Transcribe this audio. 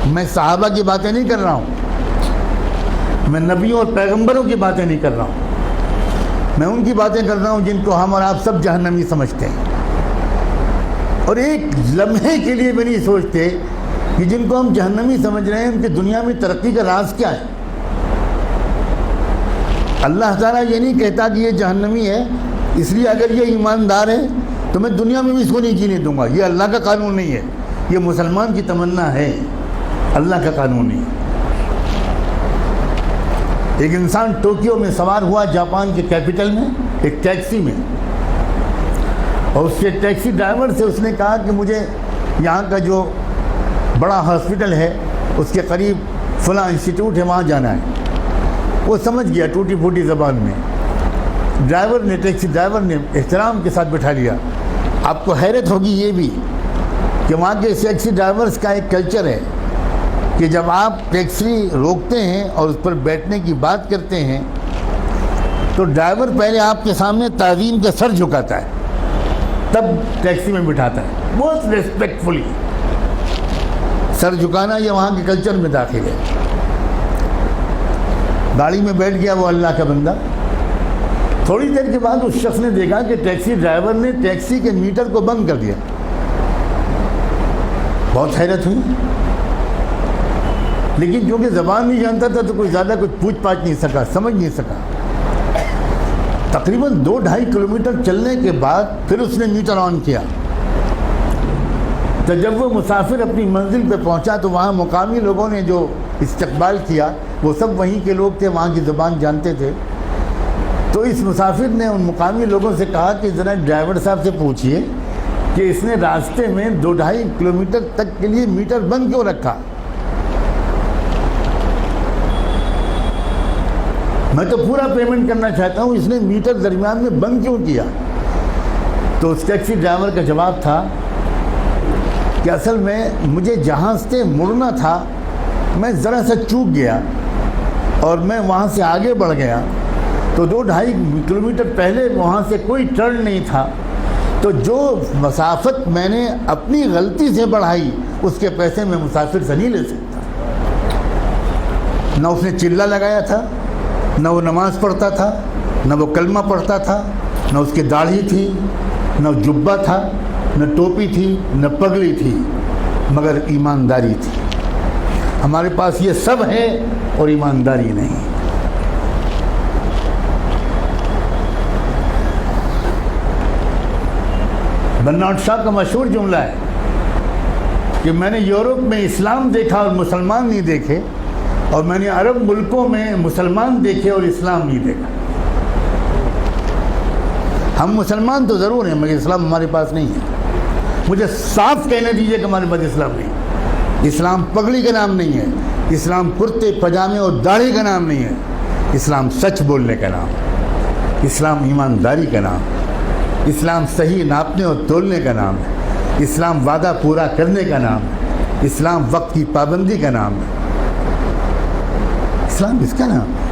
میں صحابہ کی باتیں نہیں کر رہا ہوں، میں نبیوں اور پیغمبروں کی باتیں نہیں کر رہا ہوں، میں ان کی باتیں کر رہا ہوں جن کو ہم اور آپ سب جہنمی سمجھتے ہیں، اور ایک لمحے کے لیے بھی نہیں سوچتے کہ جن کو ہم جہنمی سمجھ رہے ہیں ان کی دنیا میں ترقی کا راز کیا ہے۔ اللہ تعالیٰ یہ نہیں کہتا کہ یہ جہنمی ہے اس لیے اگر یہ ایماندار ہے تو میں دنیا میں بھی اس کو نہیں جینے دوں گا، یہ اللہ کا قانون نہیں ہے، یہ مسلمان کی تمنا ہے، اللہ کا قانون نہیں۔ ایک انسان ٹوکیو میں سوار ہوا جاپان کے کیپٹل میں ایک ٹیکسی میں، اور اس کے ٹیکسی ڈرائیور سے اس نے کہا کہ مجھے یہاں کا جو بڑا ہاسپٹل ہے اس کے قریب فلاں انسٹیٹیوٹ ہے، وہاں جانا ہے۔ وہ سمجھ گیا ٹوٹی پھوٹی زبان میں، ٹیکسی ڈرائیور نے احترام کے ساتھ بٹھا لیا۔ آپ کو حیرت ہوگی یہ بھی کہ وہاں کے ٹیکسی ڈرائیورز کا ایک کلچر ہے کہ جب آپ ٹیکسی روکتے ہیں اور اس پر بیٹھنے کی بات کرتے ہیں تو ڈرائیور پہلے آپ کے سامنے تعظیم کا سر جھکاتا ہے، تب ٹیکسی میں بٹھاتا ہے، بہت ریسپیکٹفلی۔ سر جھکانا یہ وہاں کے کلچر میں داخل ہے۔ گاڑی میں بیٹھ گیا وہ اللہ کا بندہ، تھوڑی دیر کے بعد اس شخص نے دیکھا کہ ٹیکسی ڈرائیور نے ٹیکسی کے میٹر کو بند کر دیا۔ بہت حیرت ہوئی، لیکن چونکہ زبان نہیں جانتا تھا تو کوئی زیادہ کچھ پوچھ پاچھ نہیں سکا، سمجھ نہیں سکا۔ تقریباً 2-2.5 کلومیٹر چلنے کے بعد پھر اس نے میٹر آن کیا، تو جب وہ مسافر اپنی منزل پہ پہنچا تو وہاں مقامی لوگوں نے جو استقبال کیا وہ سب وہیں کے لوگ تھے، وہاں کی زبان جانتے تھے۔ تو اس مسافر نے ان مقامی لوگوں سے کہا کہ ذرا ڈرائیور صاحب سے پوچھئے کہ اس نے راستے میں 2-2.5 کلومیٹر تک کے لیے میٹر بند کیوں رکھا؟ میں تو پورا پیمنٹ کرنا چاہتا ہوں، اس نے میٹر درمیان میں بند کیوں کیا؟ تو اس ٹیکسی ڈرائیور کا جواب تھا کہ اصل میں مجھے جہاں سے مڑنا تھا میں ذرا سا چوک گیا اور میں وہاں سے آگے بڑھ گیا، تو 2-2.5 کلومیٹر پہلے وہاں سے کوئی ٹرن نہیں تھا، تو جو مسافت میں نے اپنی غلطی سے بڑھائی اس کے پیسے میں مسافر سے نہیں لے سکتا۔ نہ اس نے چلہ لگایا تھا، نہ وہ نماز پڑھتا تھا، نہ وہ کلمہ پڑھتا تھا، نہ اس کی داڑھی تھی، نہ جبہ تھا، نہ ٹوپی تھی، نہ پگڑی تھی، مگر ایمانداری تھی۔ ہمارے پاس یہ سب ہے اور ایمانداری نہیں۔ برنارڈ شاہ کا مشہور جملہ ہے کہ میں نے یورپ میں اسلام دیکھا اور مسلمان نہیں دیکھے، اور میں نے عرب ملکوں میں مسلمان دیکھے اور اسلام نہیں دیکھا۔ ہم مسلمان تو ضرور ہیں مگر اسلام ہمارے پاس نہیں ہے۔ مجھے صاف کہنے دیجئے کہ ہمارے پاس اسلام نہیں ہے۔ اسلام پگڑی کا نام نہیں ہے، اسلام کرتے پجامے اور داڑھی کا نام نہیں ہے، اسلام سچ بولنے کا نام ہے، اسلام ایمانداری کا نام ہے، اسلام صحیح ناپنے اور تولنے کا نام ہے، اسلام وعدہ پورا کرنے کا نام ہے، اسلام وقت کی پابندی کا نام ہے، اسلام اس کا نام ہے۔